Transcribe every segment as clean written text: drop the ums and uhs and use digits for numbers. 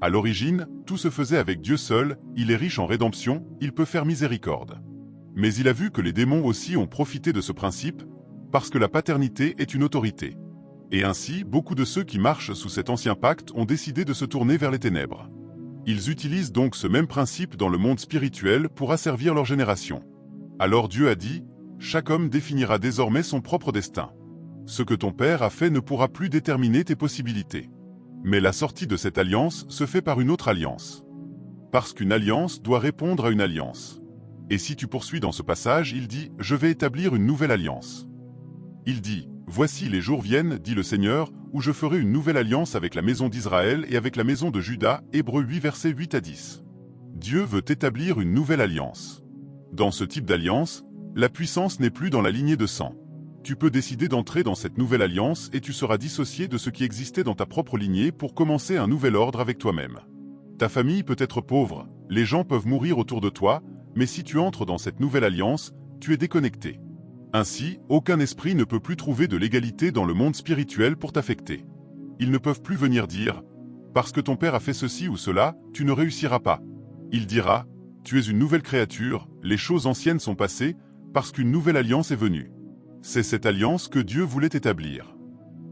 À l'origine, tout se faisait avec Dieu seul, il est riche en rédemption, il peut faire miséricorde. Mais il a vu que les démons aussi ont profité de ce principe, parce que la paternité est une autorité. Et ainsi, beaucoup de ceux qui marchent sous cet ancien pacte ont décidé de se tourner vers les ténèbres. Ils utilisent donc ce même principe dans le monde spirituel pour asservir leur génération. Alors Dieu a dit, « Chaque homme définira désormais son propre destin. Ce que ton père a fait ne pourra plus déterminer tes possibilités. » Mais la sortie de cette alliance se fait par une autre alliance. Parce qu'une alliance doit répondre à une alliance. Et si tu poursuis dans ce passage, il dit « Je vais établir une nouvelle alliance. » Il dit « Voici les jours viennent, dit le Seigneur, où je ferai une nouvelle alliance avec la maison d'Israël et avec la maison de Juda. » Hébreux 8 versets 8 à 10. Dieu veut établir une nouvelle alliance. Dans ce type d'alliance, la puissance n'est plus dans la lignée de sang. Tu peux décider d'entrer dans cette nouvelle alliance et tu seras dissocié de ce qui existait dans ta propre lignée pour commencer un nouvel ordre avec toi-même. Ta famille peut être pauvre, les gens peuvent mourir autour de toi, mais si tu entres dans cette nouvelle alliance, tu es déconnecté. Ainsi, aucun esprit ne peut plus trouver de l'égalité dans le monde spirituel pour t'affecter. Ils ne peuvent plus venir dire « Parce que ton père a fait ceci ou cela, tu ne réussiras pas. » Il dira « Tu es une nouvelle créature, les choses anciennes sont passées, parce qu'une nouvelle alliance est venue. » C'est cette alliance que Dieu voulait établir.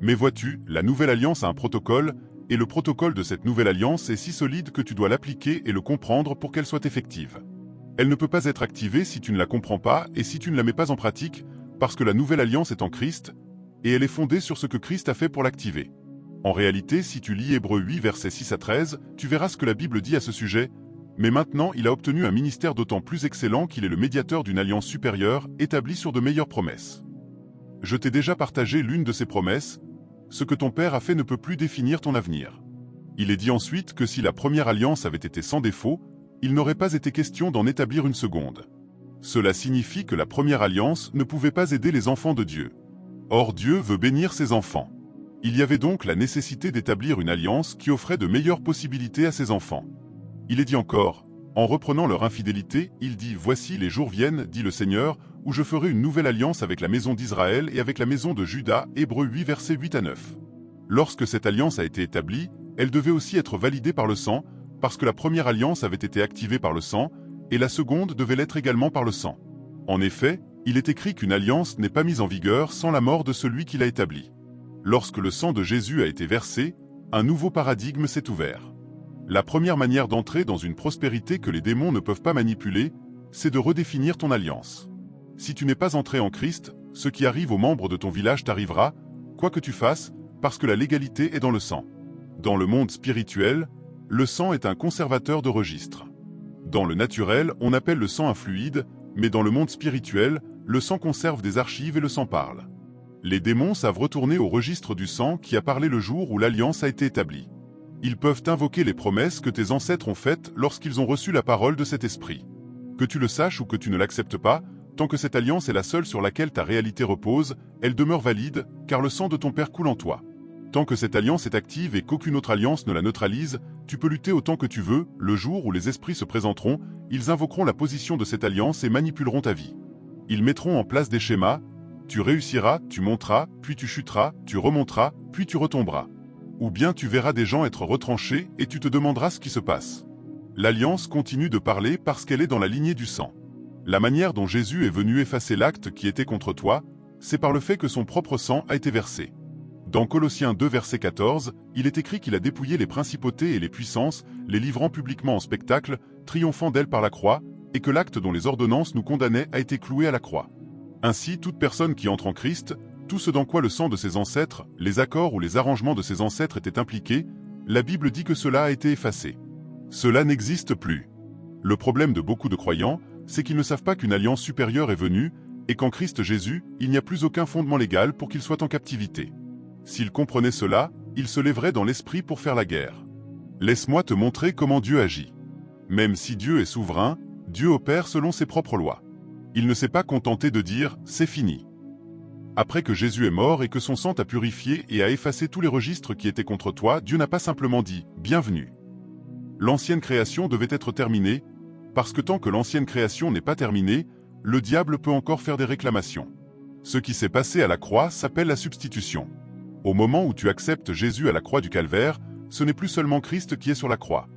Mais vois-tu, la nouvelle alliance a un protocole, et le protocole de cette nouvelle alliance est si solide que tu dois l'appliquer et le comprendre pour qu'elle soit effective. Elle ne peut pas être activée si tu ne la comprends pas et si tu ne la mets pas en pratique, parce que la nouvelle alliance est en Christ, et elle est fondée sur ce que Christ a fait pour l'activer. En réalité, si tu lis Hébreux 8 versets 6 à 13, tu verras ce que la Bible dit à ce sujet. Mais maintenant, il a obtenu un ministère d'autant plus excellent qu'il est le médiateur d'une alliance supérieure, établie sur de meilleures promesses. Je t'ai déjà partagé l'une de ces promesses, ce que ton père a fait ne peut plus définir ton avenir. Il est dit ensuite que si la première alliance avait été sans défaut, il n'aurait pas été question d'en établir une seconde. Cela signifie que la première alliance ne pouvait pas aider les enfants de Dieu. Or Dieu veut bénir ses enfants. Il y avait donc la nécessité d'établir une alliance qui offrait de meilleures possibilités à ses enfants. Il est dit encore, en reprenant leur infidélité, il dit « Voici les jours viennent, dit le Seigneur, où je ferai une nouvelle alliance avec la maison d'Israël et avec la maison de Juda. » Hébreux 8 versets 8 à 9. Lorsque cette alliance a été établie, elle devait aussi être validée par le sang, parce que la première alliance avait été activée par le sang, et la seconde devait l'être également par le sang. En effet, il est écrit qu'une alliance n'est pas mise en vigueur sans la mort de celui qui l'a établie. Lorsque le sang de Jésus a été versé, un nouveau paradigme s'est ouvert. La première manière d'entrer dans une prospérité que les démons ne peuvent pas manipuler, c'est de redéfinir ton alliance. Si tu n'es pas entré en Christ, ce qui arrive aux membres de ton village t'arrivera, quoi que tu fasses, parce que la légalité est dans le sang. Dans le monde spirituel, le sang est un conservateur de registre. Dans le naturel, on appelle le sang un fluide, mais dans le monde spirituel, le sang conserve des archives et le sang parle. Les démons savent retourner au registre du sang qui a parlé le jour où l'alliance a été établie. Ils peuvent invoquer les promesses que tes ancêtres ont faites lorsqu'ils ont reçu la parole de cet esprit. Que tu le saches ou que tu ne l'acceptes pas, tant que cette alliance est la seule sur laquelle ta réalité repose, elle demeure valide, car le sang de ton père coule en toi. Tant que cette alliance est active et qu'aucune autre alliance ne la neutralise, tu peux lutter autant que tu veux, le jour où les esprits se présenteront, ils invoqueront la position de cette alliance et manipuleront ta vie. Ils mettront en place des schémas, tu réussiras, tu monteras, puis tu chuteras, tu remonteras, puis tu retomberas. Ou bien tu verras des gens être retranchés et tu te demanderas ce qui se passe. L'alliance continue de parler parce qu'elle est dans la lignée du sang. La manière dont Jésus est venu effacer l'acte qui était contre toi, c'est par le fait que son propre sang a été versé. Dans Colossiens 2 verset 14, il est écrit qu'il a dépouillé les principautés et les puissances, les livrant publiquement en spectacle, triomphant d'elles par la croix, et que l'acte dont les ordonnances nous condamnaient a été cloué à la croix. Ainsi, toute personne qui entre en Christ, tout ce dans quoi le sang de ses ancêtres, les accords ou les arrangements de ses ancêtres étaient impliqués, la Bible dit que cela a été effacé. Cela n'existe plus. Le problème de beaucoup de croyants, c'est qu'ils ne savent pas qu'une alliance supérieure est venue, et qu'en Christ Jésus, il n'y a plus aucun fondement légal pour qu'ils soient en captivité. S'ils comprenaient cela, ils se lèveraient dans l'esprit pour faire la guerre. Laisse-moi te montrer comment Dieu agit. Même si Dieu est souverain, Dieu opère selon ses propres lois. Il ne s'est pas contenté de dire « c'est fini ». Après que Jésus est mort et que son sang t'a purifié et a effacé tous les registres qui étaient contre toi, Dieu n'a pas simplement dit « bienvenue ». L'ancienne création devait être terminée, parce que tant que l'ancienne création n'est pas terminée, le diable peut encore faire des réclamations. Ce qui s'est passé à la croix s'appelle la substitution. Au moment où tu acceptes Jésus à la croix du calvaire, ce n'est plus seulement Christ qui est sur la croix.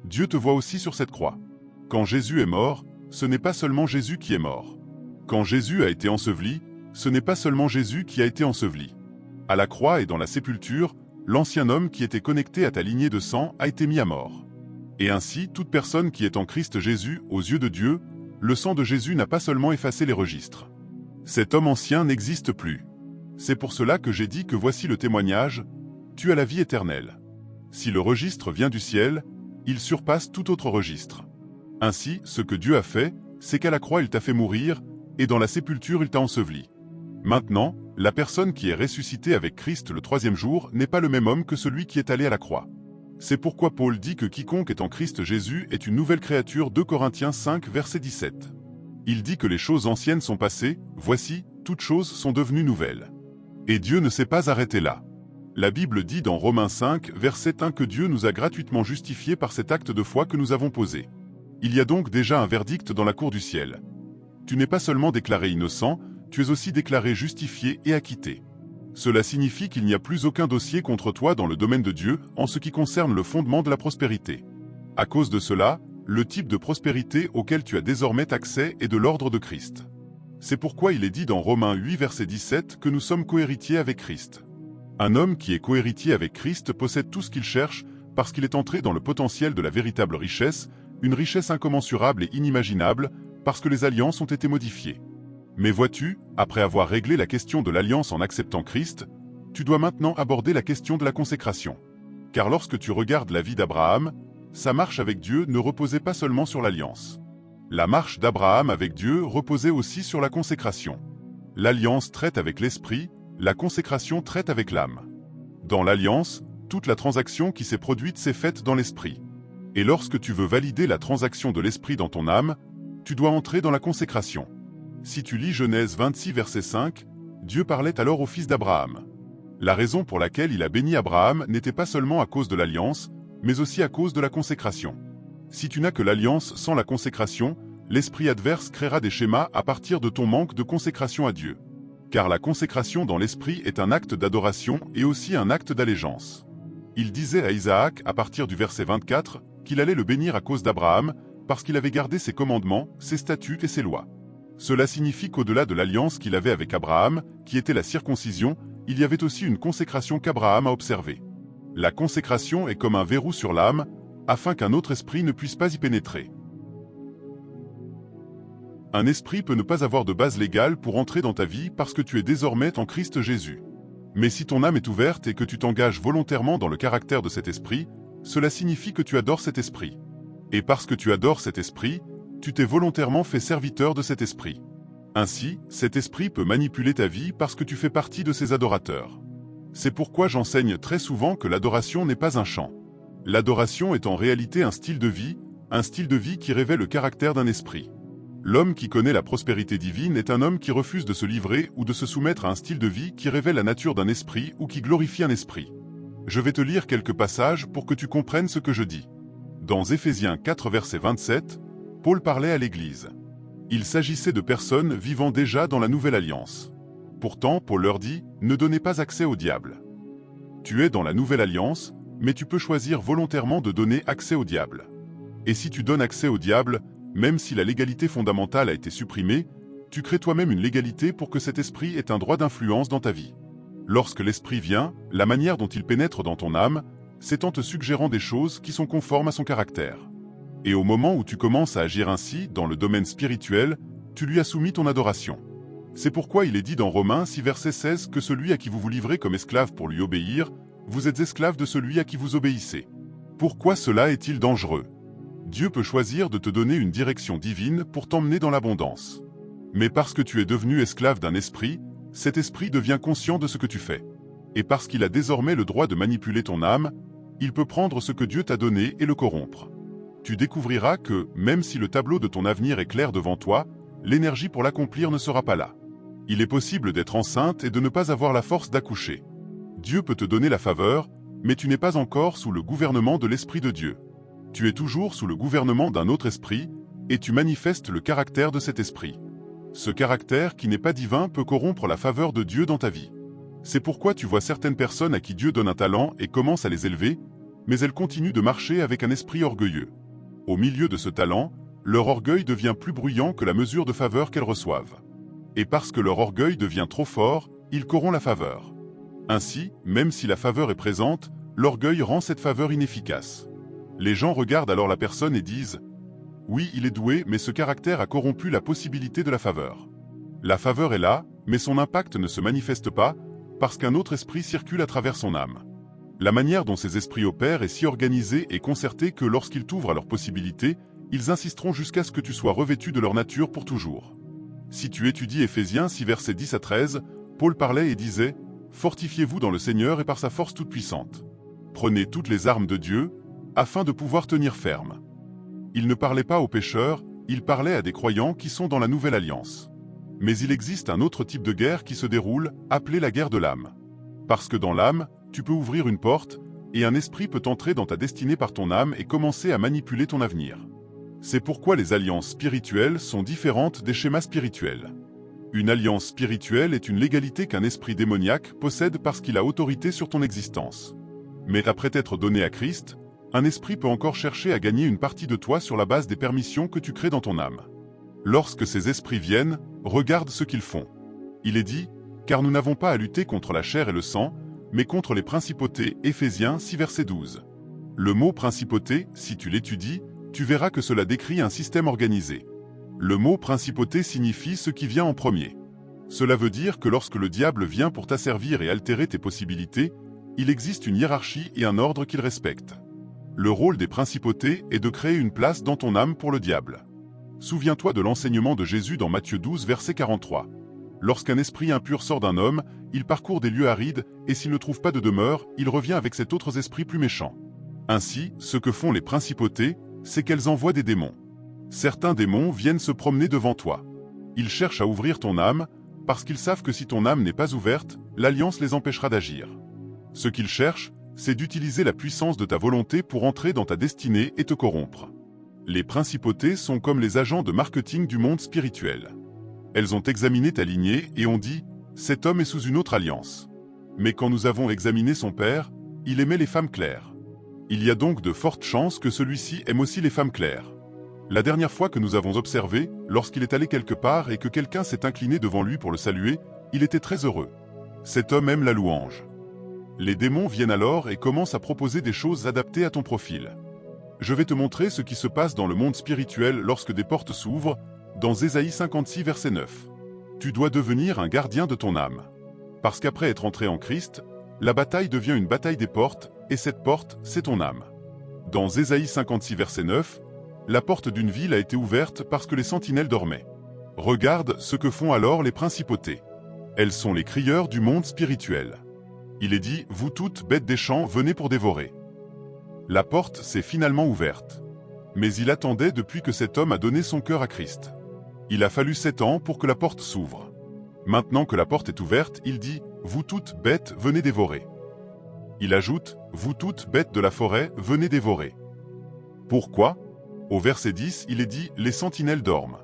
Dieu te voit aussi sur cette croix. Quand Jésus est mort, ce n'est pas seulement Jésus qui est mort. Quand Jésus a été enseveli, ce n'est pas seulement Jésus qui a été enseveli. À la croix et dans la sépulture, l'ancien homme qui était connecté à ta lignée de sang a été mis à mort. Et ainsi, toute personne qui est en Christ Jésus, aux yeux de Dieu, le sang de Jésus n'a pas seulement effacé les registres. Cet homme ancien n'existe plus. C'est pour cela que j'ai dit que voici le témoignage, tu as la vie éternelle. Si le registre vient du ciel, il surpasse tout autre registre. Ainsi, ce que Dieu a fait, c'est qu'à la croix il t'a fait mourir, et dans la sépulture il t'a enseveli. Maintenant, la personne qui est ressuscitée avec Christ le troisième jour n'est pas le même homme que celui qui est allé à la croix. C'est pourquoi Paul dit que quiconque est en Christ Jésus est une nouvelle créature, 2 Corinthiens 5 verset 17. Il dit que les choses anciennes sont passées, voici, toutes choses sont devenues nouvelles. Et Dieu ne s'est pas arrêté là. La Bible dit dans Romains 5 verset 1 que Dieu nous a gratuitement justifiés par cet acte de foi que nous avons posé. Il y a donc déjà un verdict dans la cour du ciel. Tu n'es pas seulement déclaré innocent, tu es aussi déclaré justifié et acquitté. Cela signifie qu'il n'y a plus aucun dossier contre toi dans le domaine de Dieu en ce qui concerne le fondement de la prospérité. À cause de cela, le type de prospérité auquel tu as désormais accès est de l'ordre de Christ. C'est pourquoi il est dit dans Romains 8 verset 17 que nous sommes cohéritiers avec Christ. Un homme qui est cohéritier avec Christ possède tout ce qu'il cherche parce qu'il est entré dans le potentiel de la véritable richesse, une richesse incommensurable et inimaginable, parce que les alliances ont été modifiées. Mais vois-tu, après avoir réglé la question de l'alliance en acceptant Christ, tu dois maintenant aborder la question de la consécration. Car lorsque tu regardes la vie d'Abraham, sa marche avec Dieu ne reposait pas seulement sur l'alliance. La marche d'Abraham avec Dieu reposait aussi sur la consécration. L'alliance traite avec l'esprit, la consécration traite avec l'âme. Dans l'alliance, toute la transaction qui s'est produite s'est faite dans l'esprit. Et lorsque tu veux valider la transaction de l'esprit dans ton âme, tu dois entrer dans la consécration. Si tu lis Genèse 26 verset 5, Dieu parlait alors au fils d'Abraham. La raison pour laquelle il a béni Abraham n'était pas seulement à cause de l'alliance, mais aussi à cause de la consécration. Si tu n'as que l'alliance sans la consécration, l'esprit adverse créera des schémas à partir de ton manque de consécration à Dieu. Car la consécration dans l'esprit est un acte d'adoration et aussi un acte d'allégeance. Il disait à Isaac à partir du verset 24 qu'il allait le bénir à cause d'Abraham, parce qu'il avait gardé ses commandements, ses statuts et ses lois. Cela signifie qu'au-delà de l'alliance qu'il avait avec Abraham, qui était la circoncision, il y avait aussi une consécration qu'Abraham a observée. La consécration est comme un verrou sur l'âme, afin qu'un autre esprit ne puisse pas y pénétrer. Un esprit peut ne pas avoir de base légale pour entrer dans ta vie parce que tu es désormais en Christ Jésus. Mais si ton âme est ouverte et que tu t'engages volontairement dans le caractère de cet esprit, cela signifie que tu adores cet esprit. Et parce que tu adores cet esprit, tu t'es volontairement fait serviteur de cet esprit. Ainsi, cet esprit peut manipuler ta vie parce que tu fais partie de ses adorateurs. C'est pourquoi j'enseigne très souvent que l'adoration n'est pas un chant. L'adoration est en réalité un style de vie qui révèle le caractère d'un esprit. L'homme qui connaît la prospérité divine est un homme qui refuse de se livrer ou de se soumettre à un style de vie qui révèle la nature d'un esprit ou qui glorifie un esprit. Je vais te lire quelques passages pour que tu comprennes ce que je dis. Dans Éphésiens 4 verset 27, Paul parlait à l'Église. Il s'agissait de personnes vivant déjà dans la nouvelle alliance. Pourtant, Paul leur dit, ne donnez pas accès au diable. Tu es dans la nouvelle alliance, mais tu peux choisir volontairement de donner accès au diable. Et si tu donnes accès au diable, même si la légalité fondamentale a été supprimée, tu crées toi-même une légalité pour que cet esprit ait un droit d'influence dans ta vie. Lorsque l'esprit vient, la manière dont il pénètre dans ton âme, c'est en te suggérant des choses qui sont conformes à son caractère. Et au moment où tu commences à agir ainsi, dans le domaine spirituel, tu lui as soumis ton adoration. C'est pourquoi il est dit dans Romains 6 verset 16 que celui à qui vous vous livrez comme esclave pour lui obéir, vous êtes esclave de celui à qui vous obéissez. Pourquoi cela est-il dangereux? Dieu peut choisir de te donner une direction divine pour t'emmener dans l'abondance. Mais parce que tu es devenu esclave d'un esprit, cet esprit devient conscient de ce que tu fais. Et parce qu'il a désormais le droit de manipuler ton âme, il peut prendre ce que Dieu t'a donné et le corrompre. Tu découvriras que, même si le tableau de ton avenir est clair devant toi, l'énergie pour l'accomplir ne sera pas là. Il est possible d'être enceinte et de ne pas avoir la force d'accoucher. Dieu peut te donner la faveur, mais tu n'es pas encore sous le gouvernement de l'Esprit de Dieu. Tu es toujours sous le gouvernement d'un autre esprit, et tu manifestes le caractère de cet esprit. Ce caractère qui n'est pas divin peut corrompre la faveur de Dieu dans ta vie. C'est pourquoi tu vois certaines personnes à qui Dieu donne un talent et commence à les élever, mais elles continuent de marcher avec un esprit orgueilleux. Au milieu de ce talent, leur orgueil devient plus bruyant que la mesure de faveur qu'elles reçoivent. Et parce que leur orgueil devient trop fort, il corrompt la faveur. Ainsi, même si la faveur est présente, l'orgueil rend cette faveur inefficace. Les gens regardent alors la personne et disent « Oui, il est doué, mais ce caractère a corrompu la possibilité de la faveur. » La faveur est là, mais son impact ne se manifeste pas, parce qu'un autre esprit circule à travers son âme. La manière dont ces esprits opèrent est si organisée et concertée que lorsqu'ils t'ouvrent à leurs possibilités, ils insisteront jusqu'à ce que tu sois revêtu de leur nature pour toujours. Si tu étudies Éphésiens 6 versets 10 à 13, Paul parlait et disait « Fortifiez-vous dans le Seigneur et par sa force toute puissante. Prenez toutes les armes de Dieu, afin de pouvoir tenir ferme. » Il ne parlait pas aux pécheurs, il parlait à des croyants qui sont dans la nouvelle alliance. Mais il existe un autre type de guerre qui se déroule, appelée la guerre de l'âme. Parce que dans l'âme, tu peux ouvrir une porte, et un esprit peut entrer dans ta destinée par ton âme et commencer à manipuler ton avenir. C'est pourquoi les alliances spirituelles sont différentes des schémas spirituels. Une alliance spirituelle est une légalité qu'un esprit démoniaque possède parce qu'il a autorité sur ton existence. Mais après t'être donné à Christ, un esprit peut encore chercher à gagner une partie de toi sur la base des permissions que tu crées dans ton âme. Lorsque ces esprits viennent, regarde ce qu'ils font. Il est dit, car nous n'avons pas à lutter contre la chair et le sang, mais contre les principautés, Éphésiens 6 verset 12. Le mot principauté, si tu l'étudies, tu verras que cela décrit un système organisé. Le mot principauté signifie ce qui vient en premier. Cela veut dire que lorsque le diable vient pour t'asservir et altérer tes possibilités, il existe une hiérarchie et un ordre qu'il respecte. Le rôle des principautés est de créer une place dans ton âme pour le diable. Souviens-toi de l'enseignement de Jésus dans Matthieu 12 verset 43. Lorsqu'un esprit impur sort d'un homme, il parcourt des lieux arides, et s'il ne trouve pas de demeure, il revient avec cet autre esprit plus méchant. Ainsi, ce que font les principautés, c'est qu'elles envoient des démons. Certains démons viennent se promener devant toi. Ils cherchent à ouvrir ton âme, parce qu'ils savent que si ton âme n'est pas ouverte, l'alliance les empêchera d'agir. Ce qu'ils cherchent, c'est d'utiliser la puissance de ta volonté pour entrer dans ta destinée et te corrompre. Les principautés sont comme les agents de marketing du monde spirituel. Elles ont examiné ta lignée et ont dit « Cet homme est sous une autre alliance. » Mais quand nous avons examiné son père, il aimait les femmes claires. Il y a donc de fortes chances que celui-ci aime aussi les femmes claires. La dernière fois que nous avons observé, lorsqu'il est allé quelque part et que quelqu'un s'est incliné devant lui pour le saluer, il était très heureux. Cet homme aime la louange. Les démons viennent alors et commencent à proposer des choses adaptées à ton profil. Je vais te montrer ce qui se passe dans le monde spirituel lorsque des portes s'ouvrent, dans Ésaïe 56 verset 9. Tu dois devenir un gardien de ton âme. Parce qu'après être entré en Christ, la bataille devient une bataille des portes, et cette porte, c'est ton âme. Dans Ésaïe 56 verset 9, la porte d'une ville a été ouverte parce que les sentinelles dormaient. Regarde ce que font alors les principautés. Elles sont les crieurs du monde spirituel. Il est dit, vous toutes, bêtes des champs, venez pour dévorer. La porte s'est finalement ouverte. Mais il attendait depuis que cet homme a donné son cœur à Christ. Il a fallu 7 ans pour que la porte s'ouvre. Maintenant que la porte est ouverte, il dit « Vous toutes, bêtes, venez dévorer ». Il ajoute « Vous toutes, bêtes de la forêt, venez dévorer ». Pourquoi? Au verset 10, il est dit « Les sentinelles dorment ».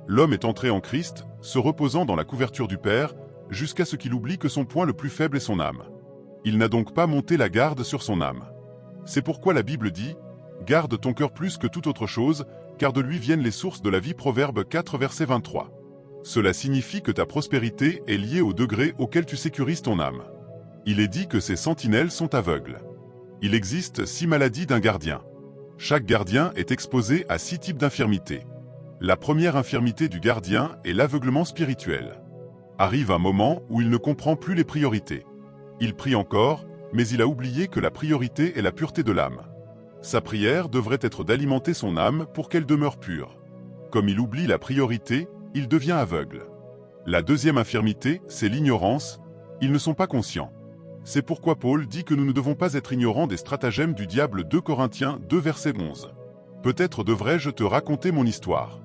L'homme est entré en Christ, se reposant dans la couverture du Père, jusqu'à ce qu'il oublie que son point le plus faible est son âme. Il n'a donc pas monté la garde sur son âme. C'est pourquoi la Bible dit « Garde ton cœur plus que toute autre chose, car de lui viennent les sources de la vie. » Proverbe 4 verset 23. Cela signifie que ta prospérité est liée au degré auquel tu sécurises ton âme. Il est dit que ces sentinelles sont aveugles. Il existe 6 maladies d'un gardien. Chaque gardien est exposé à 6 types d'infirmités. La première infirmité du gardien est l'aveuglement spirituel. Arrive un moment où il ne comprend plus les priorités. Il prie encore, mais il a oublié que la priorité est la pureté de l'âme. Sa prière devrait être d'alimenter son âme pour qu'elle demeure pure. Comme il oublie la priorité, il devient aveugle. La deuxième infirmité, c'est l'ignorance. Ils ne sont pas conscients. C'est pourquoi Paul dit que nous ne devons pas être ignorants des stratagèmes du diable. 2 Corinthiens 2 verset 11. Peut-être devrais-je te raconter mon histoire.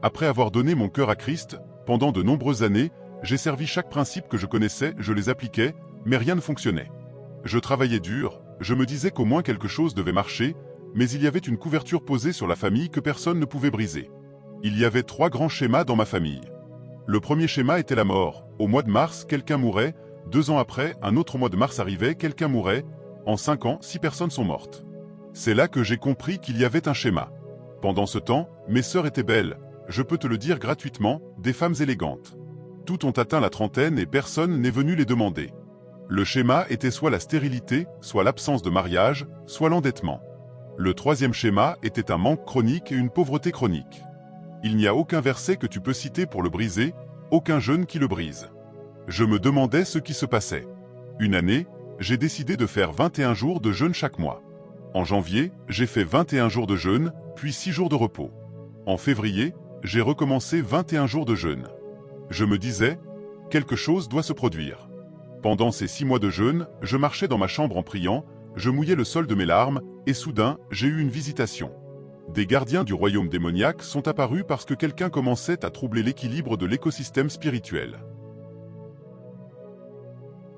Après avoir donné mon cœur à Christ, pendant de nombreuses années, j'ai servi chaque principe que je connaissais, je les appliquais, mais rien ne fonctionnait. Je travaillais dur, je me disais qu'au moins quelque chose devait marcher, mais il y avait une couverture posée sur la famille que personne ne pouvait briser. Il y avait 3 grands schémas dans ma famille. Le premier schéma était la mort. Au mois de mars, quelqu'un mourait. 2 ans après, un autre mois de mars arrivait, quelqu'un mourait. En 5 ans, 6 personnes sont mortes. C'est là que j'ai compris qu'il y avait un schéma. Pendant ce temps, mes sœurs étaient belles, je peux te le dire gratuitement, des femmes élégantes. Toutes ont atteint la trentaine et personne n'est venu les demander. Le schéma était soit la stérilité, soit l'absence de mariage, soit l'endettement. Le troisième schéma était un manque chronique et une pauvreté chronique. Il n'y a aucun verset que tu peux citer pour le briser, aucun jeûne qui le brise. Je me demandais ce qui se passait. Une année, j'ai décidé de faire 21 jours de jeûne chaque mois. En janvier, j'ai fait 21 jours de jeûne, puis 6 jours de repos. En février, j'ai recommencé 21 jours de jeûne. Je me disais, quelque chose doit se produire. Pendant ces 6 mois de jeûne, je marchais dans ma chambre en priant, je mouillais le sol de mes larmes, et soudain, j'ai eu une visitation. Des gardiens du royaume démoniaque sont apparus parce que quelqu'un commençait à troubler l'équilibre de l'écosystème spirituel.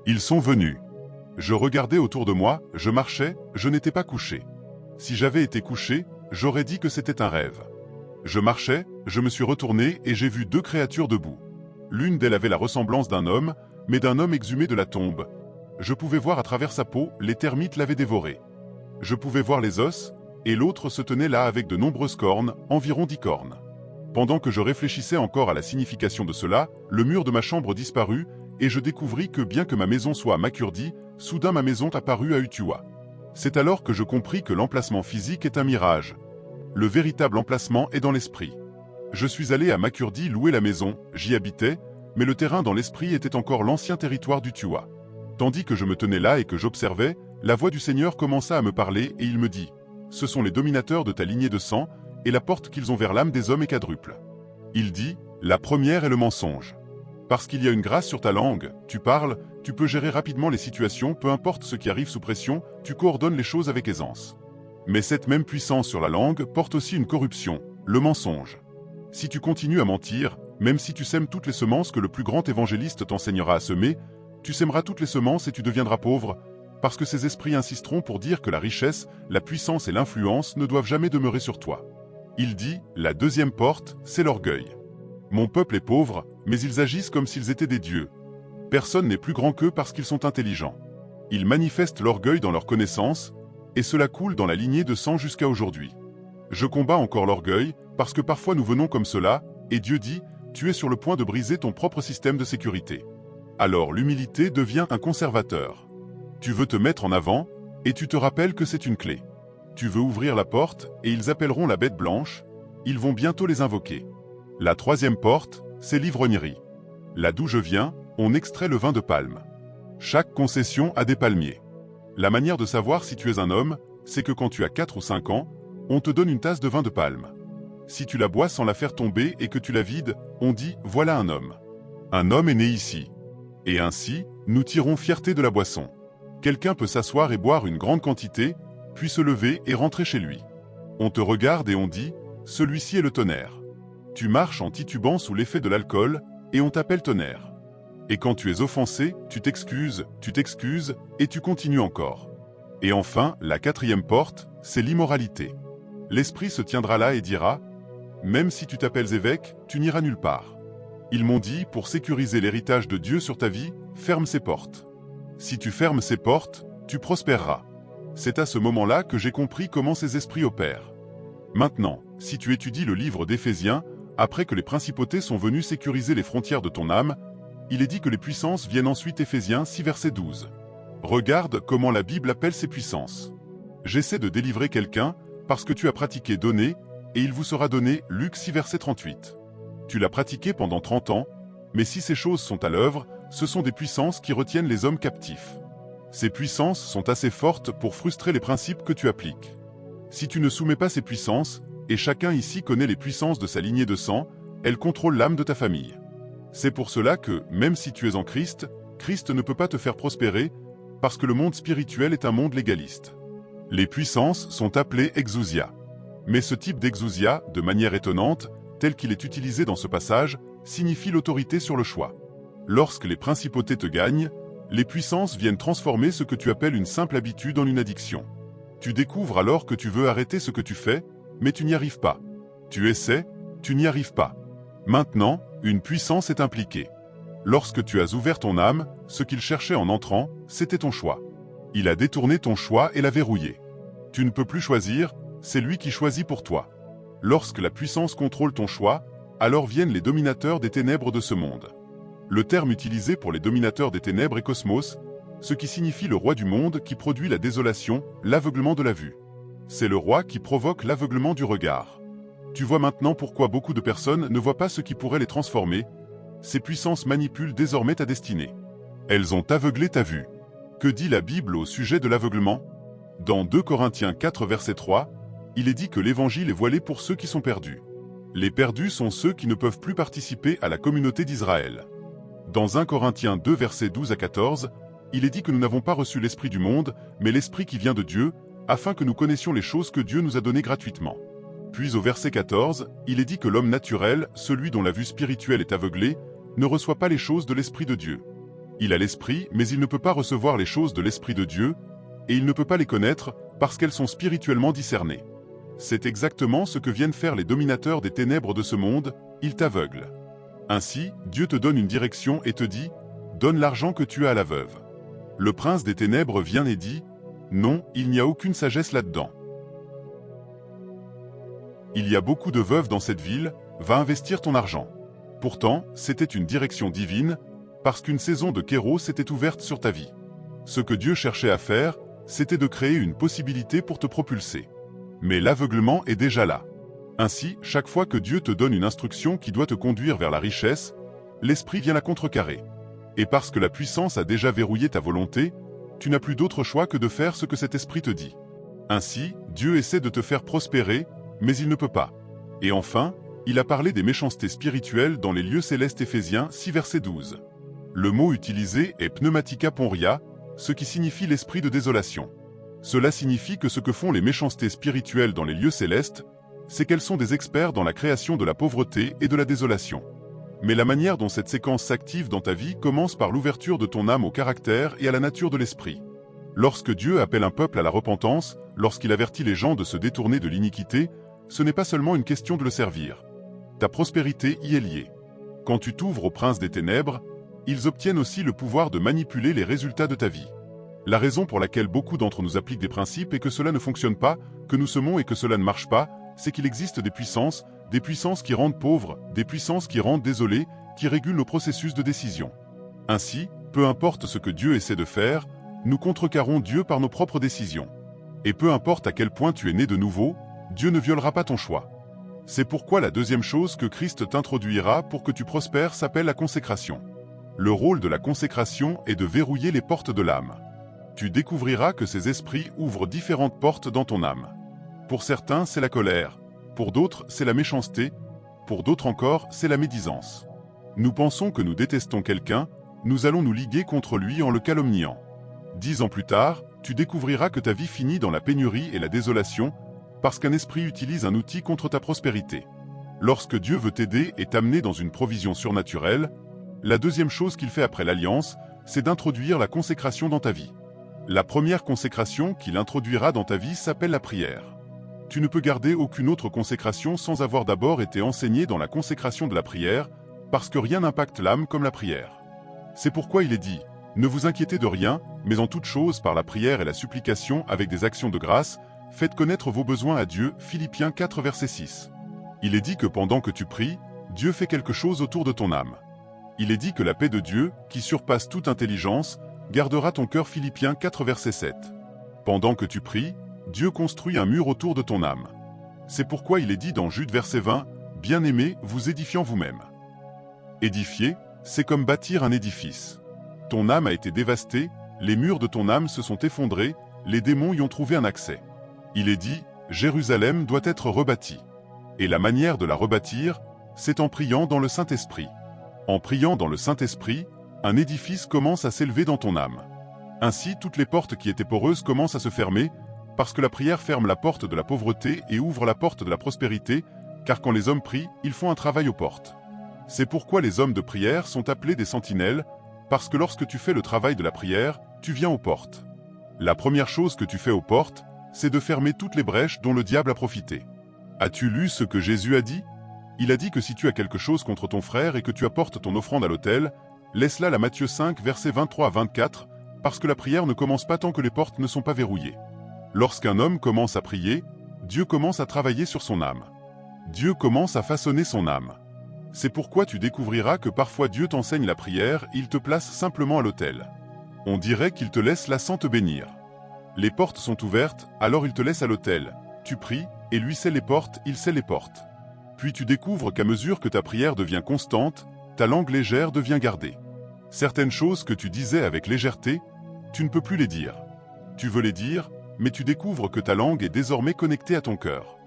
Ils sont venus. Je regardais autour de moi, je marchais, je n'étais pas couché. Si j'avais été couché, j'aurais dit que c'était un rêve. Je marchais, je me suis retourné et j'ai vu 2 créatures debout. L'une d'elles avait la ressemblance d'un homme, mais d'un homme exhumé de la tombe. Je pouvais voir à travers sa peau, les termites l'avaient dévoré. Je pouvais voir les os, et l'autre se tenait là avec de nombreuses cornes, environ 10 cornes. Pendant que je réfléchissais encore à la signification de cela, le mur de ma chambre disparut, et je découvris que bien que ma maison soit à Makurdi, soudain ma maison apparut à Utuwa. C'est alors que je compris que l'emplacement physique est un mirage. Le véritable emplacement est dans l'esprit. Je suis allé à Makurdi louer la maison, j'y habitais, mais le terrain dans l'esprit était encore l'ancien territoire d'Utuwa. Tandis que je me tenais là et que j'observais, la voix du Seigneur commença à me parler et il me dit « Ce sont les dominateurs de ta lignée de sang, et la porte qu'ils ont vers l'âme des hommes est quadruple. » Il dit « La première est le mensonge. Parce qu'il y a une grâce sur ta langue, tu parles, tu peux gérer rapidement les situations, peu importe ce qui arrive sous pression, tu coordonnes les choses avec aisance. Mais cette même puissance sur la langue porte aussi une corruption, le mensonge. Si tu continues à mentir, même si tu sèmes toutes les semences que le plus grand évangéliste t'enseignera à semer, tu sèmeras toutes les semences et tu deviendras pauvre, parce que ces esprits insisteront pour dire que la richesse, la puissance et l'influence ne doivent jamais demeurer sur toi. Il dit, la deuxième porte, c'est l'orgueil. Mon peuple est pauvre, mais ils agissent comme s'ils étaient des dieux. Personne n'est plus grand qu'eux parce qu'ils sont intelligents. Ils manifestent l'orgueil dans leur connaissance, et cela coule dans la lignée de sang jusqu'à aujourd'hui. Je combats encore l'orgueil, parce que parfois nous venons comme cela, et Dieu dit, tu es sur le point de briser ton propre système de sécurité. Alors l'humilité devient un conservateur. Tu veux te mettre en avant, et tu te rappelles que c'est une clé. Tu veux ouvrir la porte, et ils appelleront la bête blanche, ils vont bientôt les invoquer. La troisième porte, c'est l'ivrognerie. Là d'où je viens, on extrait le vin de palme. Chaque concession a des palmiers. La manière de savoir si tu es un homme, c'est que quand tu as 4 ou 5 ans, on te donne une tasse de vin de palme. Si tu la bois sans la faire tomber et que tu la vides, on dit « voilà un homme ». Un homme est né ici. Et ainsi, nous tirons fierté de la boisson. Quelqu'un peut s'asseoir et boire une grande quantité, puis se lever et rentrer chez lui. On te regarde et on dit « celui-ci est le tonnerre ». Tu marches en titubant sous l'effet de l'alcool, et on t'appelle tonnerre. Et quand tu es offensé, tu t'excuses, et tu continues encore. Et enfin, la quatrième porte, c'est l'immoralité. L'esprit se tiendra là et dira « Même si tu t'appelles évêque, tu n'iras nulle part. » Ils m'ont dit, pour sécuriser l'héritage de Dieu sur ta vie, ferme ces portes. Si tu fermes ces portes, tu prospéreras. C'est à ce moment-là que j'ai compris comment ces esprits opèrent. Maintenant, si tu étudies le livre d'Éphésiens, après que les principautés sont venues sécuriser les frontières de ton âme, il est dit que les puissances viennent ensuite. Éphésiens 6 verset 12. Regarde comment la Bible appelle ces puissances. J'essaie de délivrer quelqu'un, parce que tu as pratiqué donner, et il vous sera donné. Luc 6 verset 38. Tu l'as pratiqué pendant 30 ans, mais si ces choses sont à l'œuvre, ce sont des puissances qui retiennent les hommes captifs. Ces puissances sont assez fortes pour frustrer les principes que tu appliques. Si tu ne soumets pas ces puissances, et chacun ici connaît les puissances de sa lignée de sang, elles contrôlent l'âme de ta famille. C'est pour cela que, même si tu es en Christ, Christ ne peut pas te faire prospérer, parce que le monde spirituel est un monde légaliste. Les puissances sont appelées exousia. Mais ce type d'exousia, de manière étonnante, tel qu'il est utilisé dans ce passage, signifie l'autorité sur le choix. Lorsque les principautés te gagnent, les puissances viennent transformer ce que tu appelles une simple habitude en une addiction. Tu découvres alors que tu veux arrêter ce que tu fais, mais tu n'y arrives pas. Tu essaies, tu n'y arrives pas. Maintenant, une puissance est impliquée. Lorsque tu as ouvert ton âme, ce qu'il cherchait en entrant, c'était ton choix. Il a détourné ton choix et l'a verrouillé. Tu ne peux plus choisir, c'est lui qui choisit pour toi. Lorsque la puissance contrôle ton choix, alors viennent les dominateurs des ténèbres de ce monde. Le terme utilisé pour les dominateurs des ténèbres est cosmos, ce qui signifie le roi du monde qui produit la désolation, l'aveuglement de la vue. C'est le roi qui provoque l'aveuglement du regard. Tu vois maintenant pourquoi beaucoup de personnes ne voient pas ce qui pourrait les transformer. Ces puissances manipulent désormais ta destinée. Elles ont aveuglé ta vue. Que dit la Bible au sujet de l'aveuglement? Dans 2 Corinthiens 4 verset 3, il est dit que l'évangile est voilé pour ceux qui sont perdus. Les perdus sont ceux qui ne peuvent plus participer à la communauté d'Israël. Dans 1 Corinthiens 2 versets 12 à 14, il est dit que nous n'avons pas reçu l'esprit du monde, mais l'esprit qui vient de Dieu, afin que nous connaissions les choses que Dieu nous a données gratuitement. Puis au verset 14, il est dit que l'homme naturel, celui dont la vue spirituelle est aveuglée, ne reçoit pas les choses de l'esprit de Dieu. Il a l'esprit, mais il ne peut pas recevoir les choses de l'esprit de Dieu, et il ne peut pas les connaître, parce qu'elles sont spirituellement discernées. C'est exactement ce que viennent faire les dominateurs des ténèbres de ce monde, ils t'aveuglent. Ainsi, Dieu te donne une direction et te dit « Donne l'argent que tu as à la veuve ». Le prince des ténèbres vient et dit « Non, il n'y a aucune sagesse là-dedans. Il y a beaucoup de veuves dans cette ville, va investir ton argent. » Pourtant, c'était une direction divine, parce qu'une saison de kéros s'était ouverte sur ta vie. Ce que Dieu cherchait à faire, c'était de créer une possibilité pour te propulser. Mais l'aveuglement est déjà là. Ainsi, chaque fois que Dieu te donne une instruction qui doit te conduire vers la richesse, l'esprit vient la contrecarrer. Et parce que la puissance a déjà verrouillé ta volonté, tu n'as plus d'autre choix que de faire ce que cet esprit te dit. Ainsi, Dieu essaie de te faire prospérer, mais il ne peut pas. Et enfin, il a parlé des méchancetés spirituelles dans les lieux célestes. Éphésiens 6 verset 12. Le mot utilisé est pneumatica ponria, ce qui signifie l'esprit de désolation. Cela signifie que ce que font les méchancetés spirituelles dans les lieux célestes, c'est qu'elles sont des experts dans la création de la pauvreté et de la désolation. Mais la manière dont cette séquence s'active dans ta vie commence par l'ouverture de ton âme au caractère et à la nature de l'esprit. Lorsque Dieu appelle un peuple à la repentance, lorsqu'il avertit les gens de se détourner de l'iniquité, ce n'est pas seulement une question de le servir. Ta prospérité y est liée. Quand tu t'ouvres aux princes des ténèbres, ils obtiennent aussi le pouvoir de manipuler les résultats de ta vie. La raison pour laquelle beaucoup d'entre nous appliquent des principes et que cela ne fonctionne pas, que nous semons et que cela ne marche pas, c'est qu'il existe des puissances qui rendent pauvres, des puissances qui rendent désolés, qui régulent nos processus de décision. Ainsi, peu importe ce que Dieu essaie de faire, nous contrecarrons Dieu par nos propres décisions. Et peu importe à quel point tu es né de nouveau, Dieu ne violera pas ton choix. C'est pourquoi la deuxième chose que Christ t'introduira pour que tu prospères s'appelle la consécration. Le rôle de la consécration est de verrouiller les portes de l'âme. Tu découvriras que ces esprits ouvrent différentes portes dans ton âme. Pour certains, c'est la colère. Pour d'autres, c'est la méchanceté. Pour d'autres encore, c'est la médisance. Nous pensons que nous détestons quelqu'un, nous allons nous liguer contre lui en le calomniant. 10 ans plus tard, tu découvriras que ta vie finit dans la pénurie et la désolation, parce qu'un esprit utilise un outil contre ta prospérité. Lorsque Dieu veut t'aider et t'amener dans une provision surnaturelle, la deuxième chose qu'il fait après l'alliance, c'est d'introduire la consécration dans ta vie. La première consécration qu'il introduira dans ta vie s'appelle la prière. Tu ne peux garder aucune autre consécration sans avoir d'abord été enseigné dans la consécration de la prière, parce que rien n'impacte l'âme comme la prière. C'est pourquoi il est dit « Ne vous inquiétez de rien, mais en toute chose par la prière et la supplication avec des actions de grâce, faites connaître vos besoins à Dieu. » Philippiens 4 verset 6. Il est dit que pendant que tu pries, Dieu fait quelque chose autour de ton âme. Il est dit que la paix de Dieu, qui surpasse toute intelligence, gardera ton cœur. Philippiens 4 verset 7. Pendant que tu pries, Dieu construit un mur autour de ton âme. C'est pourquoi il est dit dans Jude verset 20, « Bien-aimés, vous édifiant vous-même. » Édifier, c'est comme bâtir un édifice. Ton âme a été dévastée, les murs de ton âme se sont effondrés, les démons y ont trouvé un accès. Il est dit, « Jérusalem doit être rebâtie. » Et la manière de la rebâtir, c'est en priant dans le Saint-Esprit. En priant dans le Saint-Esprit, un édifice commence à s'élever dans ton âme. Ainsi, toutes les portes qui étaient poreuses commencent à se fermer, parce que la prière ferme la porte de la pauvreté et ouvre la porte de la prospérité, car quand les hommes prient, ils font un travail aux portes. C'est pourquoi les hommes de prière sont appelés des sentinelles, parce que lorsque tu fais le travail de la prière, tu viens aux portes. La première chose que tu fais aux portes, c'est de fermer toutes les brèches dont le diable a profité. As-tu lu ce que Jésus a dit? Il a dit que si tu as quelque chose contre ton frère et que tu apportes ton offrande à l'autel, laisse-la. La Matthieu 5 versets 23 à 24, parce que la prière ne commence pas tant que les portes ne sont pas verrouillées. Lorsqu'un homme commence à prier, Dieu commence à travailler sur son âme. Dieu commence à façonner son âme. C'est pourquoi tu découvriras que parfois Dieu t'enseigne la prière, il te place simplement à l'autel. On dirait qu'il te laisse là sans te bénir. Les portes sont ouvertes, alors il te laisse à l'autel. Tu pries, et lui sait les portes, il sait les portes. Puis tu découvres qu'à mesure que ta prière devient constante, ta langue légère devient gardée. Certaines choses que tu disais avec légèreté, tu ne peux plus les dire. Tu veux les dire, mais tu découvres que ta langue est désormais connectée à ton cœur.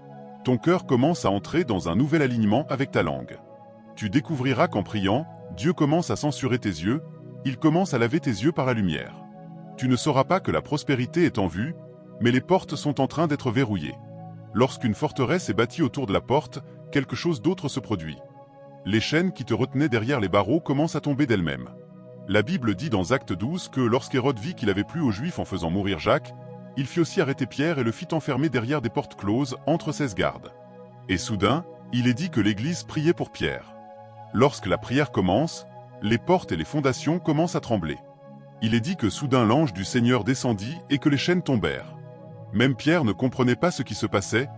Ton cœur commence à entrer dans un nouvel alignement avec ta langue. Tu découvriras qu'en priant, Dieu commence à censurer tes yeux, il commence à laver tes yeux par la lumière. Tu ne sauras pas que la prospérité est en vue, mais les portes sont en train d'être verrouillées. Lorsqu'une forteresse est bâtie autour de la porte, quelque chose d'autre se produit. Les chaînes qui te retenaient derrière les barreaux commencent à tomber d'elles-mêmes. La Bible dit dans Actes 12 que lorsqu'Hérode vit qu'il avait plu aux Juifs en faisant mourir Jacques, il fit aussi arrêter Pierre et le fit enfermer derrière des portes closes entre 16 gardes. Et soudain, il est dit que l'Église priait pour Pierre. Lorsque la prière commence, les portes et les fondations commencent à trembler. Il est dit que soudain l'ange du Seigneur descendit et que les chaînes tombèrent. Même Pierre ne comprenait pas ce qui se passait,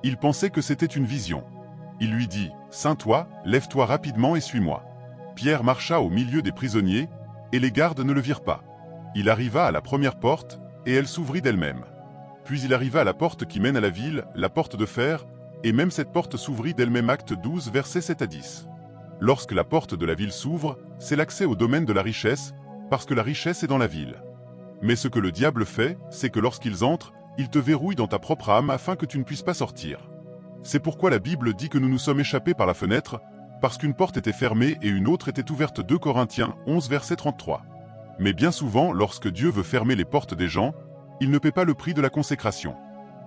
il pensait que c'était une vision. Il lui dit « Sains-toi, lève-toi rapidement et suis-moi ». Pierre marcha au milieu des prisonniers, et les gardes ne le virent pas. Il arriva à la première porte, et elle s'ouvrit d'elle-même. Puis il arriva à la porte qui mène à la ville, la porte de fer, et même cette porte s'ouvrit d'elle-même. Acte 12, versets 7 à 10. Lorsque la porte de la ville s'ouvre, c'est l'accès au domaine de la richesse, parce que la richesse est dans la ville. Mais ce que le diable fait, c'est que lorsqu'ils entrent, il te verrouille dans ta propre âme afin que tu ne puisses pas sortir. C'est pourquoi la Bible dit que nous nous sommes échappés par la fenêtre, parce qu'une porte était fermée et une autre était ouverte. 2 Corinthiens 11 verset 33. Mais bien souvent, lorsque Dieu veut fermer les portes des gens, il ne paie pas le prix de la consécration.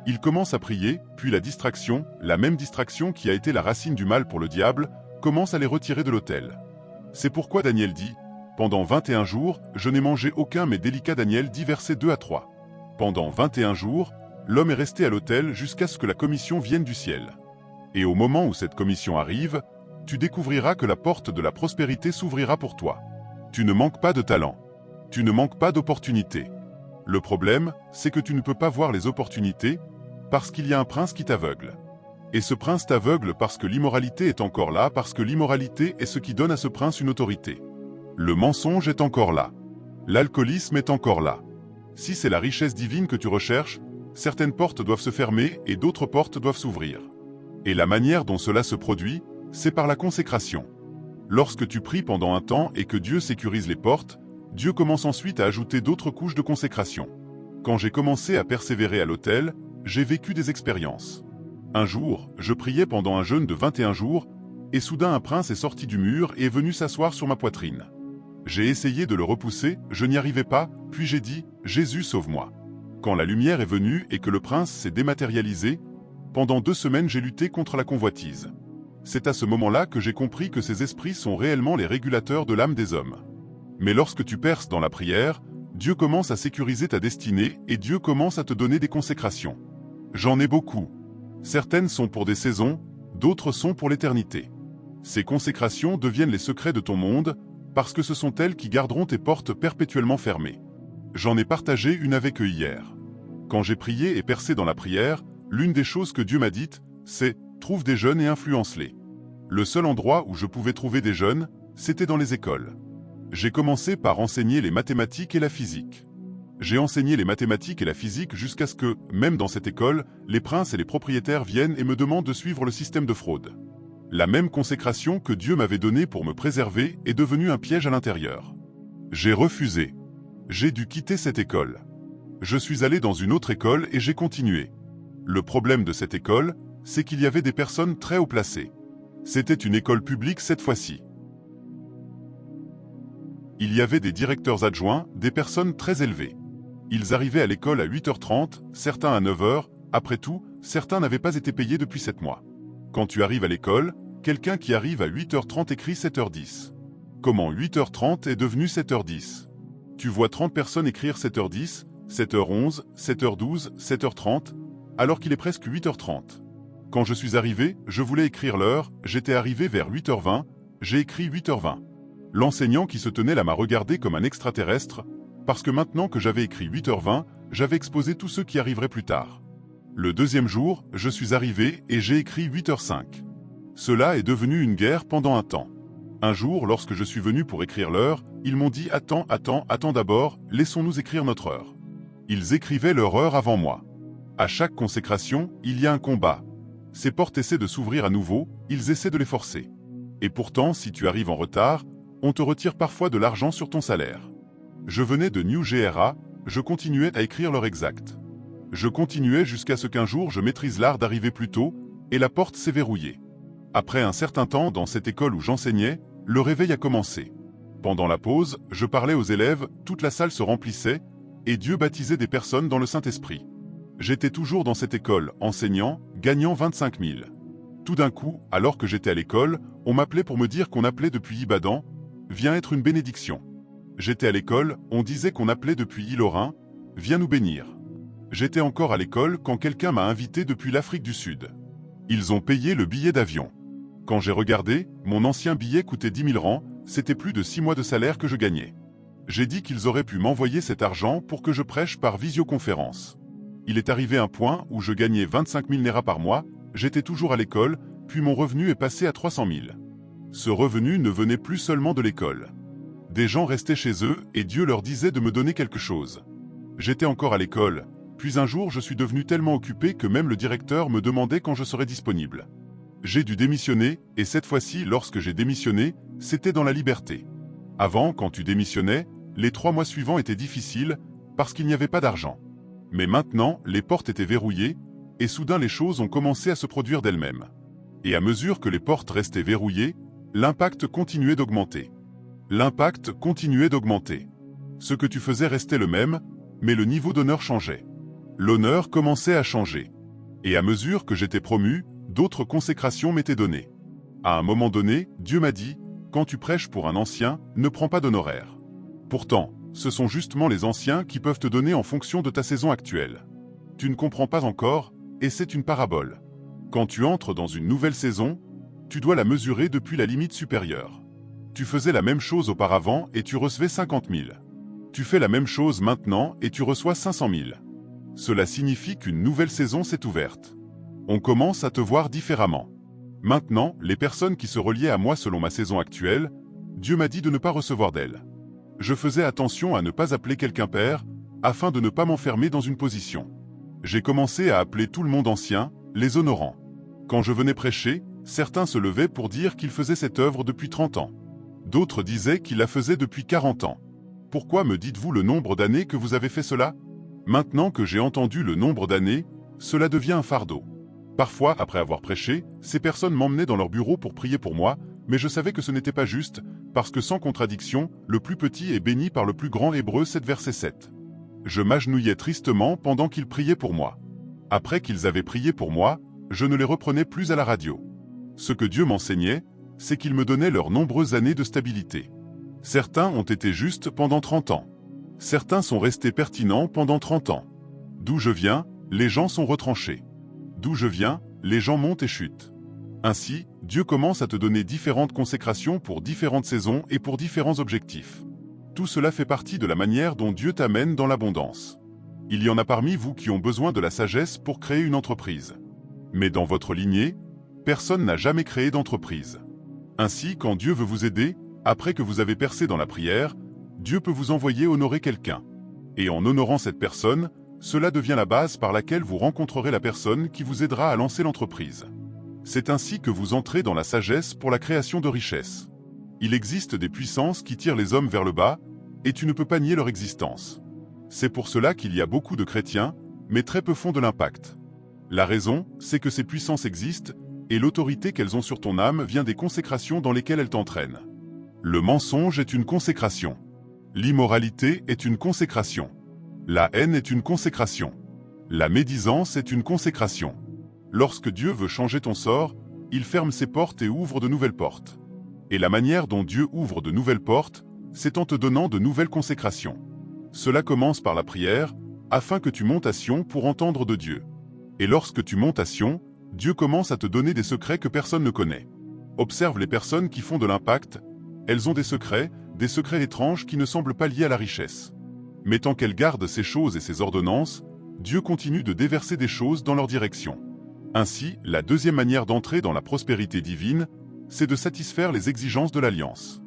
Il commence à prier, puis la distraction, la même distraction qui a été la racine du mal pour le diable, commence à les retirer de l'autel. C'est pourquoi Daniel dit « Pendant 21 jours, je n'ai mangé aucun mets délicat » Daniel 10 versets 2 à 3. Pendant 21 jours, l'homme est resté à l'autel jusqu'à ce que la commission vienne du ciel. Et au moment où cette commission arrive, tu découvriras que la porte de la prospérité s'ouvrira pour toi. Tu ne manques pas de talent. Tu ne manques pas d'opportunités. Le problème, c'est que tu ne peux pas voir les opportunités parce qu'il y a un prince qui t'aveugle. Et ce prince t'aveugle parce que l'immoralité est encore là, parce que l'immoralité est ce qui donne à ce prince une autorité. Le mensonge est encore là. L'alcoolisme est encore là. Si c'est la richesse divine que tu recherches, certaines portes doivent se fermer et d'autres portes doivent s'ouvrir. Et la manière dont cela se produit, c'est par la consécration. Lorsque tu pries pendant un temps et que Dieu sécurise les portes, Dieu commence ensuite à ajouter d'autres couches de consécration. Quand j'ai commencé à persévérer à l'autel, j'ai vécu des expériences. Un jour, je priais pendant un jeûne de 21 jours, et soudain un prince est sorti du mur et est venu s'asseoir sur ma poitrine. J'ai essayé de le repousser, je n'y arrivais pas, puis j'ai dit « Jésus, sauve-moi ». Quand la lumière est venue et que le prince s'est dématérialisé, pendant 2 semaines j'ai lutté contre la convoitise. C'est à ce moment-là que j'ai compris que ces esprits sont réellement les régulateurs de l'âme des hommes. Mais lorsque tu perces dans la prière, Dieu commence à sécuriser ta destinée et Dieu commence à te donner des consécrations. J'en ai beaucoup. Certaines sont pour des saisons, d'autres sont pour l'éternité. Ces consécrations deviennent les secrets de ton monde, parce que ce sont elles qui garderont tes portes perpétuellement fermées. J'en ai partagé une avec eux hier. Quand j'ai prié et percé dans la prière, l'une des choses que Dieu m'a dites, c'est « Trouve des jeunes et influence-les ». Le seul endroit où je pouvais trouver des jeunes, c'était dans les écoles. J'ai commencé par enseigner les mathématiques et la physique. J'ai enseigné les mathématiques et la physique jusqu'à ce que, même dans cette école, les princes et les propriétaires viennent et me demandent de suivre le système de fraude. La même consécration que Dieu m'avait donnée pour me préserver est devenue un piège à l'intérieur. J'ai refusé. J'ai dû quitter cette école. Je suis allé dans une autre école et j'ai continué. Le problème de cette école, c'est qu'il y avait des personnes très haut placées. C'était une école publique cette fois-ci. Il y avait des directeurs adjoints, des personnes très élevées. Ils arrivaient à l'école à 8h30, certains à 9h, après tout, certains n'avaient pas été payés depuis 7 mois. Quand tu arrives à l'école, quelqu'un qui arrive à 8h30 écrit 7h10. Comment 8h30 est devenu 7h10? Tu vois 30 personnes écrire 7h10, 7h11, 7h12, 7h30, alors qu'il est presque 8h30. Quand je suis arrivé, je voulais écrire l'heure, j'étais arrivé vers 8h20, j'ai écrit 8h20. L'enseignant qui se tenait là m'a regardé comme un extraterrestre, parce que maintenant que j'avais écrit 8h20, j'avais exposé tous ceux qui arriveraient plus tard. Le deuxième jour, je suis arrivé et j'ai écrit 8h05. Cela est devenu une guerre pendant un temps. Un jour, lorsque je suis venu pour écrire l'heure, ils m'ont dit « Attends d'abord, laissons-nous écrire notre heure ». Ils écrivaient leur heure avant moi. À chaque consécration, il y a un combat. Ces portes essaient de s'ouvrir à nouveau, ils essaient de les forcer. Et pourtant, si tu arrives en retard, on te retire parfois de l'argent sur ton salaire. Je venais de New GRA, je continuais à écrire l'heure exacte. Je continuais jusqu'à ce qu'un jour je maîtrise l'art d'arriver plus tôt, et la porte s'est verrouillée. Après un certain temps dans cette école où j'enseignais, le réveil a commencé. Pendant la pause, je parlais aux élèves, toute la salle se remplissait, et Dieu baptisait des personnes dans le Saint-Esprit. J'étais toujours dans cette école, enseignant, gagnant 25 000. Tout d'un coup, alors que j'étais à l'école, on m'appelait pour me dire qu'on appelait depuis Ibadan, viens être une bénédiction. J'étais à l'école, on disait qu'on appelait depuis Ilorin, viens nous bénir. J'étais encore à l'école quand quelqu'un m'a invité depuis l'Afrique du Sud. Ils ont payé le billet d'avion. Quand j'ai regardé, mon ancien billet coûtait 10 000 rands, c'était plus de 6 mois de salaire que je gagnais. J'ai dit qu'ils auraient pu m'envoyer cet argent pour que je prêche par visioconférence. Il est arrivé un point où je gagnais 25 000 naira par mois, j'étais toujours à l'école, puis mon revenu est passé à 300 000. Ce revenu ne venait plus seulement de l'école. Des gens restaient chez eux et Dieu leur disait de me donner quelque chose. J'étais encore à l'école, puis un jour je suis devenu tellement occupé que même le directeur me demandait quand je serais disponible. J'ai dû démissionner, et cette fois-ci, lorsque j'ai démissionné, c'était dans la liberté. Avant, quand tu démissionnais, les 3 mois suivants étaient difficiles, parce qu'il n'y avait pas d'argent. Mais maintenant, les portes étaient verrouillées, et soudain les choses ont commencé à se produire d'elles-mêmes. Et à mesure que les portes restaient verrouillées, l'impact continuait d'augmenter. L'impact continuait d'augmenter. Ce que tu faisais restait le même, mais le niveau d'honneur changeait. L'honneur commençait à changer. Et à mesure que j'étais promu, d'autres consécrations m'étaient données. À un moment donné, Dieu m'a dit, quand tu prêches pour un ancien, ne prends pas d'honoraires. Pourtant, ce sont justement les anciens qui peuvent te donner en fonction de ta saison actuelle. Tu ne comprends pas encore, et c'est une parabole. Quand tu entres dans une nouvelle saison, tu dois la mesurer depuis la limite supérieure. Tu faisais la même chose auparavant et tu recevais 50 000. Tu fais la même chose maintenant et tu reçois 500 000. Cela signifie qu'une nouvelle saison s'est ouverte. On commence à te voir différemment. Maintenant, les personnes qui se reliaient à moi selon ma saison actuelle, Dieu m'a dit de ne pas recevoir d'elles. Je faisais attention à ne pas appeler quelqu'un père, afin de ne pas m'enfermer dans une position. J'ai commencé à appeler tout le monde ancien, les honorant. Quand je venais prêcher, certains se levaient pour dire qu'ils faisaient cette œuvre depuis 30 ans. D'autres disaient qu'ils la faisaient depuis 40 ans. Pourquoi me dites-vous le nombre d'années que vous avez fait cela? Maintenant que j'ai entendu le nombre d'années, cela devient un fardeau. Parfois, après avoir prêché, ces personnes m'emmenaient dans leur bureau pour prier pour moi, mais je savais que ce n'était pas juste, parce que sans contradiction, le plus petit est béni par le plus grand. Hébreux 7 verset 7. Je m'agenouillais tristement pendant qu'ils priaient pour moi. Après qu'ils avaient prié pour moi, je ne les reprenais plus à la radio. Ce que Dieu m'enseignait, c'est qu'il me donnait leurs nombreuses années de stabilité. Certains ont été justes pendant 30 ans. Certains sont restés pertinents pendant 30 ans. D'où je viens, les gens sont retranchés. D'où je viens, les gens montent et chutent. Ainsi, Dieu commence à te donner différentes consécrations pour différentes saisons et pour différents objectifs. Tout cela fait partie de la manière dont Dieu t'amène dans l'abondance. Il y en a parmi vous qui ont besoin de la sagesse pour créer une entreprise. Mais dans votre lignée, personne n'a jamais créé d'entreprise. Ainsi, quand Dieu veut vous aider, après que vous avez percé dans la prière, Dieu peut vous envoyer honorer quelqu'un. Et en honorant cette personne, cela devient la base par laquelle vous rencontrerez la personne qui vous aidera à lancer l'entreprise. C'est ainsi que vous entrez dans la sagesse pour la création de richesses. Il existe des puissances qui tirent les hommes vers le bas, et tu ne peux pas nier leur existence. C'est pour cela qu'il y a beaucoup de chrétiens, mais très peu font de l'impact. La raison, c'est que ces puissances existent, et l'autorité qu'elles ont sur ton âme vient des consécrations dans lesquelles elles t'entraînent. Le mensonge est une consécration. L'immoralité est une consécration. La haine est une consécration. La médisance est une consécration. Lorsque Dieu veut changer ton sort, il ferme ses portes et ouvre de nouvelles portes. Et la manière dont Dieu ouvre de nouvelles portes, c'est en te donnant de nouvelles consécrations. Cela commence par la prière, afin que tu montes à Sion pour entendre de Dieu. Et lorsque tu montes à Sion, Dieu commence à te donner des secrets que personne ne connaît. Observe les personnes qui font de l'impact, elles ont des secrets étranges qui ne semblent pas liés à la richesse. Mais tant qu'elle garde ses choses et ses ordonnances, Dieu continue de déverser des choses dans leur direction. Ainsi, la deuxième manière d'entrer dans la prospérité divine, c'est de satisfaire les exigences de l'Alliance.